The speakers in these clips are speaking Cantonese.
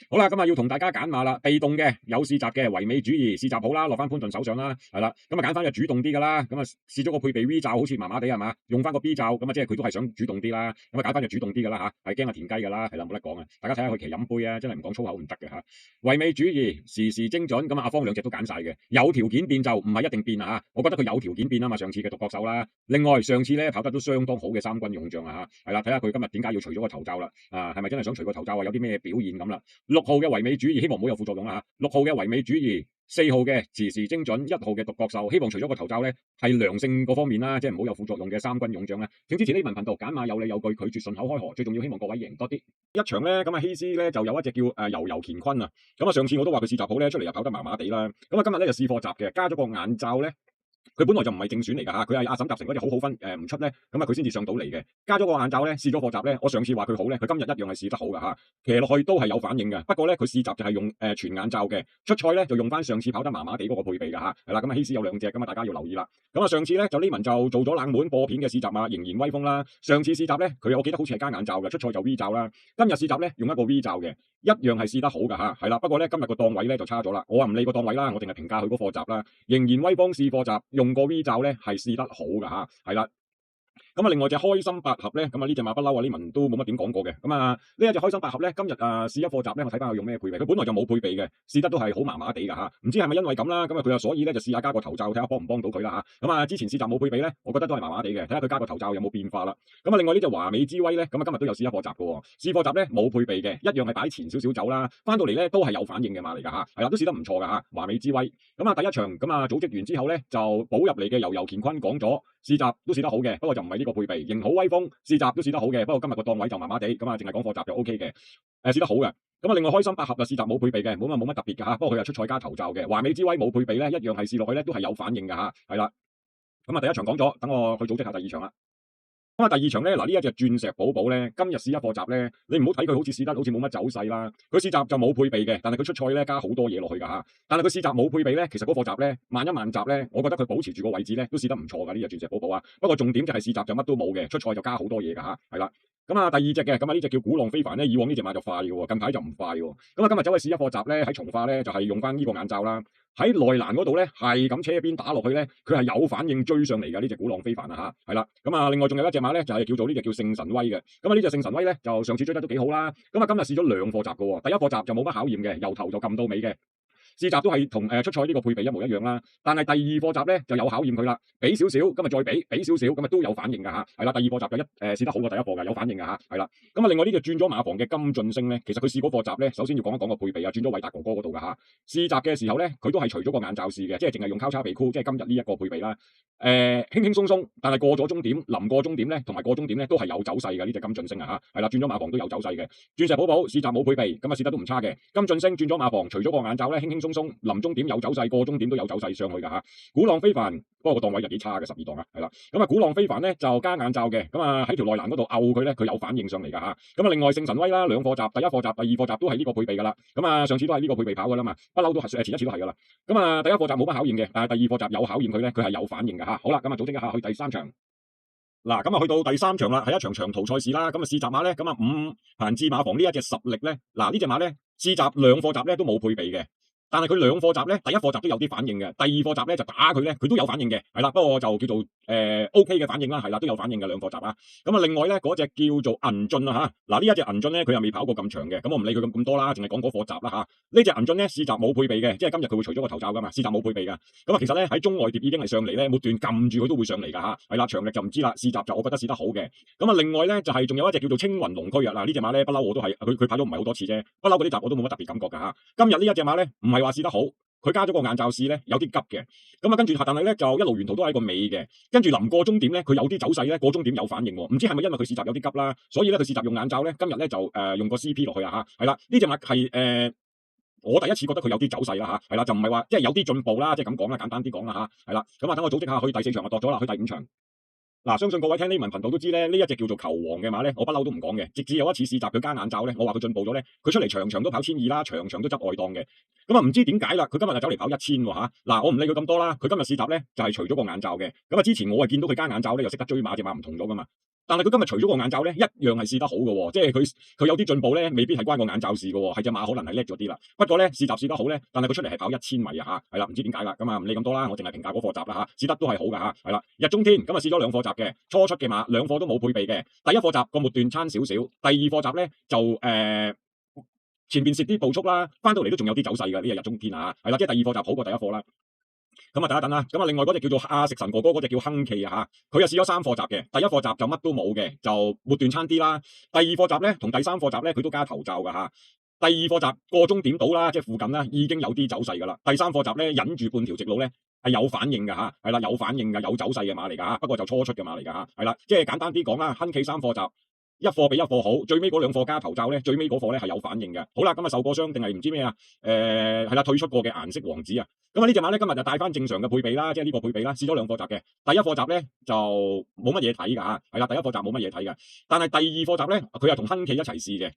好啦，咁啊要同大家揀馬啦，被動嘅有試閘嘅唯美主義試閘好啦，落翻潘頓手上啦，係啦，咁啊揀翻隻主動啲噶啦，咁啊試咗個配備 V 罩好似麻麻地係嘛，用翻個 B 罩，咁啊即係佢都係想主動啲啦，咁啊揀翻隻主動啲噶啦吓，係驚阿田雞噶啦，係啦冇得講啊，大家睇下佢騎飲杯啊，真係唔講粗口唔得嘅吓，唯美主義時時精準，咁啊阿方兩隻都揀晒嘅，有條件變就唔係一定變啊吓，我覺得佢有條件變啊嘛，上次嘅獨角獸啦，另外上次咧跑得都相當好嘅三軍勇將啊吓，係啦，睇下佢今日點解要除咗個頭罩啦，啊係咪真係想除個頭罩啊？有啲咩表現咁啦？6號嘅唯美主義，希望唔好有副作用啦吓。6號嘅唯美主義，4號嘅時時精準，1號嘅獨角獸，希望除咗個頭罩咧，係良性嗰方面啦，即係唔好有副作用嘅三軍勇將啦。請支持呢文頻道，揀馬有理有據，拒絕順口開河，最重要希望各位贏多啲。一場咧，咁啊希斯咧就有一隻叫悠悠乾坤啊，咁啊上次我都話佢試閘好咧，出嚟又跑得麻麻地啦，咁啊今日咧就試貨閘嘅，加咗個眼罩咧。佢本來就唔係正選嚟㗎嚇，佢係阿沈集成嗰隻好分唔出咧，咁啊佢先至上到嚟嘅。加咗個眼罩咧，試咗貨閘咧，我上次話佢好咧，佢今日一樣係試得好㗎嚇，騎落去都係有反應嘅。不過咧，佢試閘就係用全眼罩嘅，出賽咧就用翻上次跑得麻麻地嗰個配備㗎嚇，係啦。咁啊希斯有兩隻，咁啊大家要留意啦。咁啊上次咧就呢文就做咗冷門播片嘅試閘啊，仍然威風啦。上次試閘咧，佢我記得好似係加眼罩嘅，出賽就 V 罩啦。今日試閘咧用一個 V 罩嘅，一樣係試得好㗎嚇，係啦。不過咧今日個檔位咧就差咗啦，我話唔理個檔位啦，我淨係評價佢嗰貨閘啦。仍然威風試貨閘用個 V 罩咧。係試得好噶吓，係啦。咁啊，另外隻開心百合咧，咁啊呢隻馬不嬲啊，呢文都冇乜點講過嘅。咁啊呢一隻開心百合咧，今日試一貨閘咧，我睇翻佢用咩配備，佢本來就冇配備嘅，試得都係好麻麻地噶吓，唔知係咪因為咁啦？咁啊佢又所以咧就試下加個頭罩，睇下幫唔幫到佢啦吓。咁啊之前試閘冇配備咧，我覺得都係麻麻地嘅，睇下佢加個頭罩有冇變化啦。咁啊另外呢隻華美之威咧，咁啊今日都有試一貨閘嘅，試貨閘咧冇配備嘅，一樣係擺前少少走啦，翻到嚟咧都係有反應嘅馬嚟噶吓，係啦都試得唔錯噶吓，華美之威。咁啊第一場咁啊組織完之後咧就補入嚟嘅悠悠乾坤講咗試閘都試得好嘅，不過就唔係呢個配備，型好威風試閘都試得好嘅，不過今日個檔位就麻麻地，咁啊淨係講貨閘就 O K 嘅，試得好嘅。咁啊另外開心百合就試閘冇配備嘅，冇乜特別嘅吓，不過佢又出賽加頭罩嘅，華美之威冇配備咧，一樣係試落去咧都係有反應嘅吓，係啦。咁啊第一場講咗，等我去組織下第二場啦。咁啊，第二場咧，嗱呢一隻鑽石寶寶咧，今日試一貨閘咧，你唔好睇佢好似試得好似冇乜走勢啦。佢試閘就冇配備嘅，但係佢出賽咧加好多嘢落去㗎嚇。但係佢試閘冇配備咧，其實嗰貨閘咧慢一慢閘咧，我覺得佢保持住個位置咧都試得唔錯㗎呢隻鑽石寶寶啊。不過重點就係試閘就乜都冇嘅，出賽就加好多嘢㗎嚇，係啦。咁啊，第二隻嘅，咁啊呢隻叫鼓浪非凡咧，以往呢隻馬就快嘅喎，近排就唔快喎。咁啊，今日走去試一貨閘咧，喺從化咧就係用翻呢個眼罩啦。喺內欄嗰度咧，係咁車一邊打落去咧，佢係有反應追上嚟嘅呢隻鼓浪非凡啊嚇，係啦。咁啊，另外仲有一隻馬咧，就係叫做呢隻叫聖神威嘅。咁啊，呢隻聖神威咧，就上次追得都幾好啦。咁啊，今日試咗兩貨閘嘅喎，第一貨閘就冇乜考驗嘅，由頭就撳到尾嘅。試閘都係同出賽呢個配備一模一樣啦，但係第二貨閘咧就有考驗佢啦，俾少少，咁啊再俾少少，咁啊都有反應㗎嚇，係啦，第二貨閘就試得好過第一貨㗎，有反應㗎嚇，係啦，咁啊另外呢隻轉咗馬房嘅金晉星咧，其實佢試嗰貨閘咧，首先要講一講個配備啊，轉咗偉達哥哥嗰度㗎嚇，試閘嘅時候咧，佢都係除咗個眼罩試嘅，即係淨係用交叉鼻箍，即係今日呢一個配備啦，輕輕鬆鬆，但係過咗終點，臨過終點咧，同埋過終點咧都係有走勢嘅呢隻金晉星啊嚇，係啦，轉咗馬房都有走勢嘅，鑽石寶寶試閘冇配備，咁啊試得都唔差嘅，金晉星轉咗馬房，除咗個眼罩咧，輕輕鬆鬆，臨終點有走勢，過終點都有走勢上去噶吓。鼓浪非凡，不過個檔位就幾差嘅12檔啊，係啦。咁啊，鼓浪非凡咧就加眼罩嘅，咁啊喺條內欄嗰度拗佢咧，佢有反應上嚟噶吓。咁啊，另外聖神威啦，兩貨閘，第一貨閘、第二貨閘都係呢個配備噶啦。咁啊，上次都係呢個配備跑噶啦嘛，不嬲都係前一次都係噶啦。咁啊，第一貨閘冇乜考驗嘅，但係第二貨閘有考驗佢咧，佢係有反應噶吓。好啦，咁啊，組織一下去第三場。嗱，咁啊去到第三場啦，係一場長途賽事啦。咁啊試閘馬咧，咁啊5閒置馬房呢一隻實力咧，嗱呢隻馬咧試閘兩貨閘咧都冇配備嘅。但係佢兩貨閘咧，第一貨閘都有啲反應嘅，第二貨閘咧就打佢咧，佢都有反應嘅，係啦，不過就叫做OK 嘅反應啦，係啦，都有反應嘅兩貨閘啊。咁啊，另外咧嗰隻叫做銀駿啊嚇，嗱呢一隻銀駿咧，佢又未跑過咁長嘅，咁我唔理佢咁多啦，淨係講嗰貨閘啦嚇。呢隻銀駿咧試閘冇配備嘅，即係今日佢會除咗個頭罩噶嘛，試閘冇配備噶。咁啊，其實咧喺中外碟已經係上嚟咧，末段撳住佢都會上嚟噶嚇，係啦，長力就唔知啦，試閘就我覺得試得好嘅。咁啊，另外咧就係仲有一隻叫做青雲龍區啊，嗱呢隻馬咧不嬲我都係佢跑咗唔係好多次啫，不嬲嗰啲閘我都冇乜特別感覺噶嚇。今日呢一隻馬咧唔係話試得好。佢加咗個眼罩試咧，有啲急嘅，咁啊跟住，但係咧就一路沿途都喺個尾嘅，跟住臨過終點咧，佢有啲走勢咧，過終點有反應喎，唔知係咪因為佢試閘有啲急啦，所以咧佢試閘用眼罩咧，今日咧就用個 CP 落去啊嚇，係啦，呢隻馬係我第一次覺得佢有啲走勢啦嚇，係啦，就唔係話即係有啲進步啦，即係咁講啦，簡單啲講啦嚇，係啦，咁啊等我組織下去第四場就度咗啦，去第五場。嗱，相信各位聽呢文頻道都知咧，呢一隻叫做球王嘅馬咧，我不嬲都唔講嘅。直至有一次試閘佢加眼罩咧，我話佢進步咗咧，佢出嚟場場都跑1200啦，場場都執外檔嘅。咁啊唔知點解啦，佢今日就走嚟跑1000喎嚇。嗱，我唔理佢咁多啦，佢今日試閘咧就係除咗個眼罩嘅。咁啊之前我係見到佢加眼罩咧，又識得追馬，隻馬唔同咗噶嘛。但係佢今日除咗個眼罩咧，一樣係試得好嘅喎，即係佢有啲進步咧，未必係關個眼罩事嘅喎，係隻馬可能係叻咗啲啦。不過咧試閘試得好咧，但係佢出嚟係跑1000米啊嚇，係啦，唔知點解啦，咁啊唔理咁多啦，我淨係評價嗰課閘啦嚇，試得都係好㗎嚇，係啦。日中天咁啊試咗兩課閘嘅，初出嘅馬兩課都冇配備嘅，第一課閘個末段差少少，第二課閘咧就前邊蝕啲步速啦，翻到嚟都仲有啲走勢嘅呢日中天啊，係啦，即係第二課閘好過第一課啦。咁啊等一等啦，咁啊另外嗰隻叫做食神哥哥嗰隻叫亨氣啊嚇，佢又試咗3課閘嘅，第一課閘就乜都冇嘅，就末段差啲啦。第二課閘咧同第三課閘咧佢都加頭罩㗎嚇。第二課閘個終點到啦，即係附近啦已經有啲走勢㗎啦。第三課閘咧忍住半條直路咧係有反應㗎嚇，係啦有反應㗎，有走勢嘅馬嚟㗎嚇，不過就初出嘅馬嚟㗎嚇，係啦，即係簡單啲講啦，亨氣3課閘。一課比一課好，最尾嗰2課加頭罩咧，最尾嗰課咧係有反應嘅。好啦，咁啊受過傷定係唔知咩啊？係啦，退出過嘅顏色王子啊。咁啊呢隻馬咧今日就帶翻正常嘅配備啦，即係呢個配備啦，試咗2課閘嘅。第一課閘咧就冇乜嘢睇㗎嚇，係啦，第一課閘冇乜嘢睇㗎。但係第二課閘咧，佢又同亨氣一齊試嘅。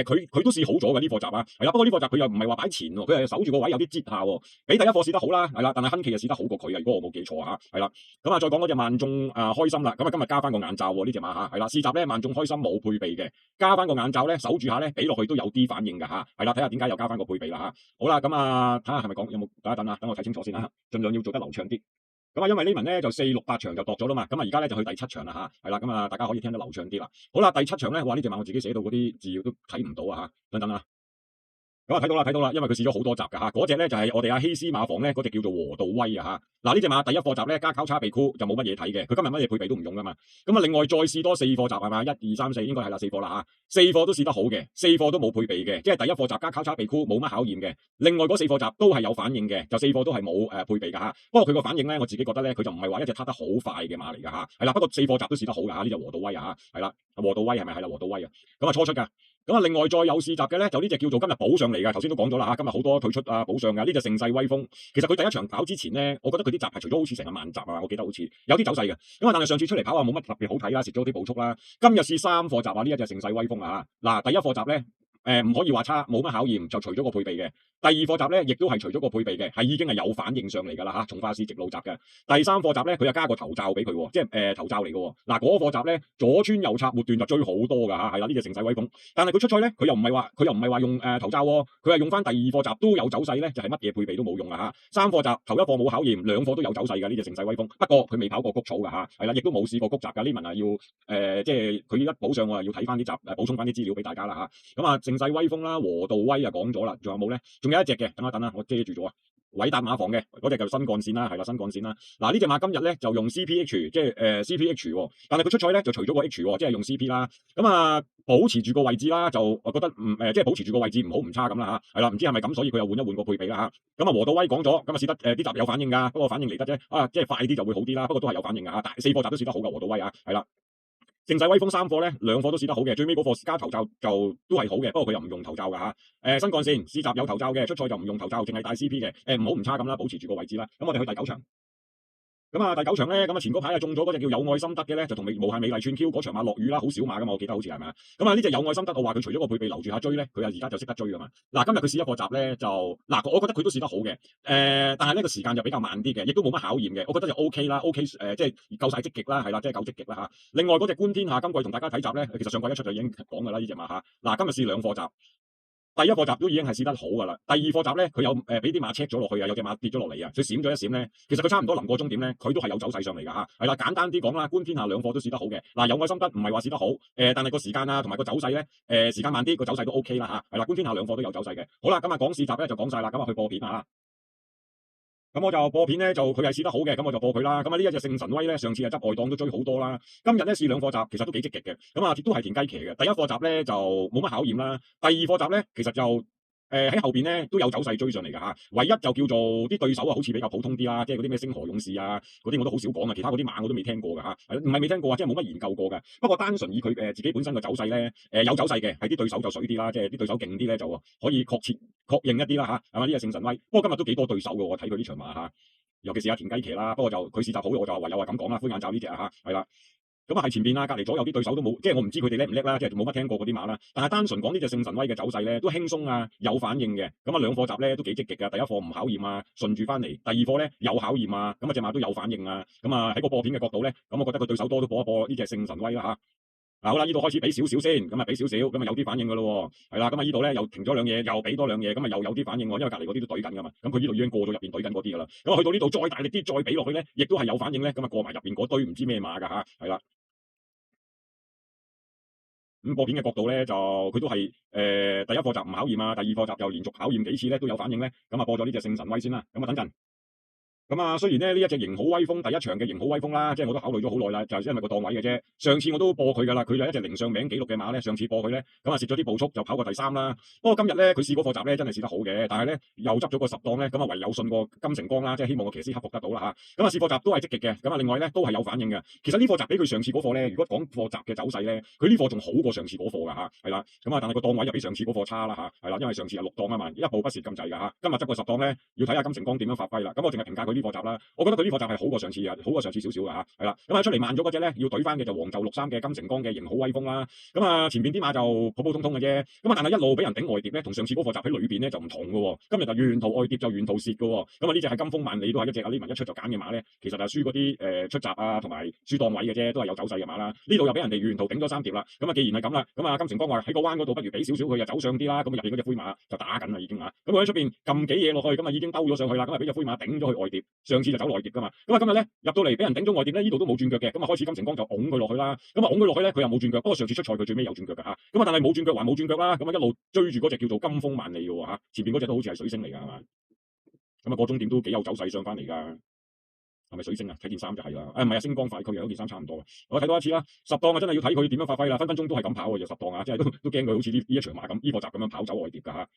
佢都試好咗嘅呢課閘啊，係啦。不過呢課閘佢又唔係話擺前喎，佢係守住個位有啲擠下喎，比第一課試得好啦，係啦。但係亨氣又試得好過佢啊，如果我冇記錯嚇，係啦。咁啊再講嗰隻萬眾開心啦，咁啊今日加翻個眼罩喎呢隻馬嚇，係啦，試閘咧萬眾開心冇配備嘅，加翻個眼罩咧守住下咧，俾落去都有啲反應㗎嚇，係啦，睇下點解又加翻個配備啦嚇。好啦，咁啊睇下係咪講有冇等一等啊，等我睇清楚先啦，盡量要做得流暢啲。咁啊，因為呢輪咧就4、6、8場就度咗啦嘛，咁啊而家咧就去第7場啦嚇，係啦，咁啊大家可以聽得流暢啲啦。好啦，第7場咧，哇呢隻馬我自己寫到嗰啲字都睇唔到啊嚇，等等啊。咁啊睇到啦，因為佢試咗好多集㗎嚇，嗰隻咧就係我哋阿希斯馬房咧嗰隻叫做和道威啊嚇。嗱呢隻馬第一課閘咧加交叉鼻箍就冇乜嘢睇嘅，佢今日乜嘢配備都唔用㗎嘛。咁啊另外再試多4課閘係嘛，1、2、3、4應該係啦4課啦嚇，4課都試得好嘅，4課都冇配備嘅，即係第一課閘加交叉鼻箍冇乜考驗嘅。另外嗰4課閘都係有反應嘅，就4課都係冇配備㗎嚇。不過佢個反應咧，我自己覺得咧佢就唔係話一隻撻得好快嘅馬嚟㗎嚇，係啦。不過4課閘都試得好㗎嚇，呢隻和道威啊嚇，係啦，和道威係咪係啦和道威啊？咁啊初出㗎。咁啊，另外再有試閘嘅咧，就呢隻叫做今日補上嚟嘅，頭先都講咗啦嚇，今日好多退出啊補上嘅，呢隻盛世威風。其實佢第一場跑之前咧，我覺得佢啲閘係除咗好似成日慢閘啊，我記得好似有啲走勢嘅。咁啊，但係上次出嚟跑啊冇乜特別好睇啦，蝕咗啲步速啦。今日試3課閘啊，呢一隻盛世威風啊嚇。嗱，第一課閘咧。唔可以話差，冇乜考驗就除咗個配備嘅。第二課閘咧，亦都係除咗個配備嘅，係已經係有反應上嚟㗎啦嚇。從化市直路閘嘅第三課閘咧，佢又加個頭罩俾佢喎，即係頭罩嚟嘅喎。嗱嗰課閘咧，左穿右插末段就追好多㗎嚇，係啦，呢隻盛世威風。但係佢出賽咧，佢又唔係話用頭罩喎，佢係用翻第二課閘都有走勢咧，就係乜嘢配備都冇用啊嚇。3課閘頭一課冇考驗，2課都有走勢嘅呢隻盛世威風。不過佢未跑過谷草㗎嚇，係啦，亦都冇試過谷閘㗎。呢輪啊要即係佢一補上我又要睇翻啲閘補充翻啲資料俾大家啦嚇。咁啊盛世威風啦，和道威啊講咗啦，仲有冇咧？仲有一隻嘅，等一等啦，我遮住咗啊。偉達馬房嘅嗰隻就新幹線啦，係啦，新幹線啦。嗱呢隻馬今日咧就用 CPH， 即係CPH 喎，但係佢出賽咧就除咗個 H 喎，即係用 CP 啦。咁啊保持住個位置啦，就我覺得即係保持住個位置唔好唔差咁啦嚇，係啦，唔知係咪咁，所以佢又換一換個配備啦嚇。咁啊和道威講咗，咁啊試得啲閘有反應㗎，不過反應嚟得啫，即係快啲就會好啲啦，不過都係有反應㗎嚇。但係4課閘都試得好㗎，和道威啊，係啦。盛世威風3課咧，2課都試得好嘅，最尾嗰課加頭罩就都係好嘅，不過佢又唔用頭罩㗎嚇。新幹線試閘有頭罩嘅，出賽就唔用頭罩，淨係帶 CP 嘅。唔好唔差咁啦，保持住個位置啦。咁我哋去第9場。咁啊，第9場咧，咁啊前嗰排啊中咗嗰隻叫有愛心得嘅咧，就同無限美麗串 Q 嗰場馬落雨啦，好少馬噶嘛，我記得好似係咪啊？咁啊呢隻有愛心得，我話佢除咗個配備留住下追咧，佢啊而家就識得追噶嘛。嗱，今日佢試一課閘咧就嗱，我覺得佢都試得好嘅，但係呢個時間就比較慢啲嘅，亦都冇乜考驗嘅，我覺得就 OK 啦，OK 即係夠晒積極啦，係啦，即係夠積極啦嚇。另外嗰隻觀天下今季同大家睇閘咧，其實上季一出就已經講㗎啦呢隻馬嚇。嗱，今日試2課閘。第一課閘都已經係試得好㗎啦，第二課閘咧佢有俾啲馬 check 咗落去啊，有隻馬跌咗落嚟啊，佢閃咗一閃咧，其實佢差唔多臨過終點咧，佢都係有走勢上嚟㗎嚇，係啦，簡單啲講啦，觀天下2課都試得好嘅，嗱有愛心得唔係話試得好，但係個時間啊同埋個走勢咧，時間慢啲，個走勢都 OK 啦嚇，係啦，觀天下2課都有走勢嘅，好啦，咁啊講試閘咧就講晒啦，咁啊去播片啊。咁我就播片咧，就佢係試得好嘅，咁我就播佢啦。咁啊呢一隻聖神威咧，上次啊執外檔都追好多啦。今日咧試2課閘，其實都幾積極嘅。咁啊亦都係田雞騎嘅。第一課閘咧就冇乜考驗啦。第二課閘咧其實就喺後邊咧都有走勢追上嚟㗎嚇。唯一就叫做啲對手啊，好似比較普通啲啦，即係嗰啲咩星河勇士啊，嗰啲我都好少講啊。其他嗰啲馬我都未聽過㗎嚇，唔係未聽過啊，即係冇乜研究過㗎。不過單純以佢自己本身嘅走勢咧，有走勢嘅，係啲對手就水啲啦，即係啲對手勁啲咧就可以確認一啲啦嚇，係嘛？呢隻聖神威，不過今日都幾多對手嘅，我睇佢呢場馬嚇，尤其是阿田雞騎啦。不過就佢試閘好，我就唯有係咁講啦，灰眼罩呢隻嚇，係啦。咁啊係前邊啊隔離左右啲對手都冇，即係我唔知佢哋叻唔叻啦，即係冇乜聽過嗰啲馬啦。但係單純講呢隻聖神威嘅走勢咧，都輕鬆啊，有反應嘅。咁啊兩課集咧都幾積極㗎，第一課唔考驗啊，順住翻嚟；第二課咧有考驗啊，咁啊隻馬都有反應啊。咁啊喺個播片嘅角度咧，咁我覺得佢對手多都播一播呢隻聖神威啦嚇。好啦，呢度開始俾少少先，咁啊俾少少，咁啊有啲反應噶咯喎，係啦，咁啊呢度咧又停咗兩嘢，又俾多兩嘢，咁啊又有啲反應喎，因為隔離嗰啲都懟緊噶嘛，咁佢呢度已經過咗入邊懟緊嗰啲噶啦，咁啊去到呢度再大力啲，再俾落去咧，亦都係有反應咧，咁啊過埋入邊嗰堆唔知咩馬噶嚇，係啦，咁播片嘅角度咧就佢都係第一課集唔考驗啊，第二課集又連續考驗幾次咧都有反應咧，咁啊播咗呢隻聖神威先啦，咁啊等陣。咁啊，雖然咧呢一隻型好威風第一場嘅型好威風啦，即係我都考慮咗好耐啦，就係因為個檔位嘅啫。上次我都播佢噶啦，佢係一隻零上名紀錄嘅馬咧。上次播佢咧，咁啊蝕咗啲步速就跑過第三啦。不過今日咧佢試嗰課集咧真係試得好嘅，但係咧又執咗個十檔咧，咁啊唯有信過金城江啦，即係希望個騎師克服得到啦嚇。咁啊試課集都係積極嘅，咁啊另外咧都係有反應嘅。其實呢課集比佢上次嗰課咧，如果講課集嘅走勢咧，佢呢課仲好過上次嗰課噶嚇，係啦。咁啊但係個檔位又比上次嗰課差啦嚇，係啦，因為上次係6檔啊嘛，一步不蝕咁滯噶嚇。今日執個10檔咧，要睇下金城江點樣發揮啦。咁我淨係評價佢呢課集啦，我覺得佢呢課集係好過上次啊，好過上次少少噶嚇，係啦。咁啊出嚟慢咗嗰隻咧，要懟翻嘅就黃袖63嘅金城江嘅型好威風啦。咁啊前邊啲馬就普普通通嘅啫。咁啊但係一路俾人頂外碟咧，同上次嗰課集喺裏邊咧就唔同嘅喎。今日就沿途外碟就沿途蝕嘅喎。咁啊呢隻係金風萬里都係一隻阿呢文一出就揀嘅馬咧，其實就係輸嗰啲出閘啊同埋輸檔位嘅啫，都係有走勢嘅馬啦。呢度又俾人哋沿途頂咗3碟啦。咁啊既然係咁啦，咁啊金城江話喺個彎嗰度不如俾少少佢就走上啲啦。咁入邊嗰隻灰馬就打緊啦已經啊。咁佢喺出邊撳幾嘢落去，咁啊已經兜咗上去啦。咁啊俾隻灰馬頂咗去外碟，上次就走內碟噶嘛。咁啊今日咧入到嚟俾人頂咗外碟咧，呢度都冇轉腳嘅。咁啊開始金城江就拱佢落去啦。咁啊拱佢落去咧，佢又冇轉腳。不過上次出賽佢最尾有轉腳㗎嚇。咁啊但係冇轉腳還冇轉腳啦。咁啊一路追住嗰隻叫做金風萬里嘅喎嚇。前邊嗰隻都好似係水星嚟㗎係嘛？咁啊個終點都幾有走勢上翻嚟㗎。係咪水星啊？睇件衫就係啦。唔係啊，星光快驅啊，嗰件衫差唔多。我睇多一次啦。10檔啊，真係要睇佢點樣發揮啦。分分鐘都係咁跑嘅，就10檔啊，即係都驚佢好似呢一場馬咁，呢課集咁樣跑走外碟㗎嚇。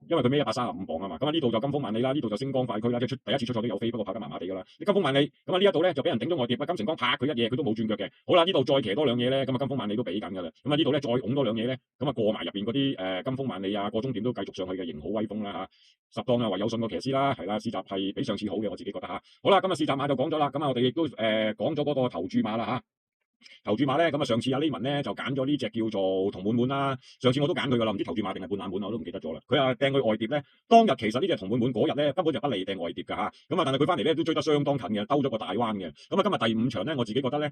因為佢孭135磅啊嘛，咁啊呢度就金風萬里啦，呢度就星光快驅啦，即係第一次出賽都有飛，不過跑得麻麻地噶啦。金風萬里咁啊呢一度咧就俾人頂咗外碟，金城江拍佢一嘢，佢都冇轉腳嘅。好啦，呢度再騎多兩嘢咧，咁啊金風萬里都俾緊噶啦。咁啊呢度咧再拱多兩嘢咧，咁啊過埋入邊嗰啲金風萬里啊，過終點都繼續上去嘅型好威風啦嚇。10檔啊唯有信個騎師啦，係啦，試集係比上次好嘅，我自己覺得嚇。好啦，咁啊試集馬就講咗啦，咁啊我哋亦都講咗嗰個投注馬啦嚇。投注馬咧，咁啊上次阿 Layman 咧就揀咗呢隻叫做銅滿滿啦。上次我都揀佢噶啦，唔知投注馬定係半冷門我都唔記得咗啦。佢啊掟佢外碟咧，當日其實呢隻銅滿滿嗰日咧根本就不利掟外碟噶嚇。咁啊，但係佢翻嚟咧都追得相當近嘅，兜咗個大彎嘅。咁啊，今日第5場咧，我自己覺得咧，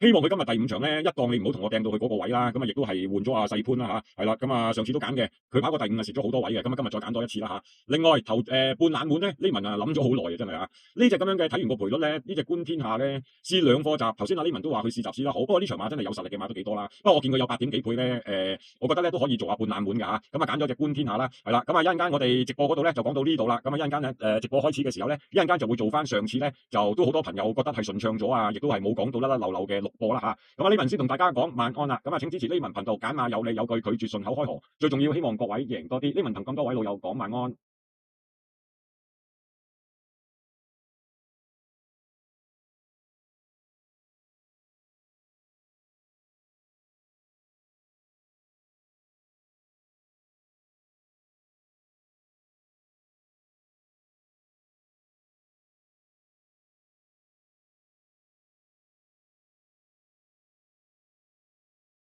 希望佢今日第5場咧一檔你唔好同我掟到去嗰個位啦。咁啊，亦都係換咗阿細潘啦嚇，係啦。咁啊，上次都揀嘅，佢跑過第5啊蝕咗好多位嘅。咁啊，今日再揀多一次啦嚇。另外半冷門咧，Layman啊諗咗好耐啊，真係啊。呢隻咁樣嘅睇完個賠率咧，呢隻觀天下咧試2課集，頭先阿 Layman 都話佢試集試得好，不過呢場馬真係有實力嘅馬都幾多啦。不過我見佢有8點幾倍咧，我覺得咧都可以做下半冷門㗎嚇。咁啊揀咗隻觀天下啦，係啦。咁啊一陣間我哋直播嗰度咧就講到呢度啦。咁啊一陣間直播開始嘅時候咧，一陣間就會做翻上次咧就都好多朋友覺得係順暢咗啊，亦都係冇講到甩甩漏漏嘅錄播啦嚇。咁啊呢文先同大家講晚安啦。咁啊請支持呢文頻道，揀馬有理有據，拒絕順口開河。最重要希望各位贏多啲。呢文同咁多位老友講晚安。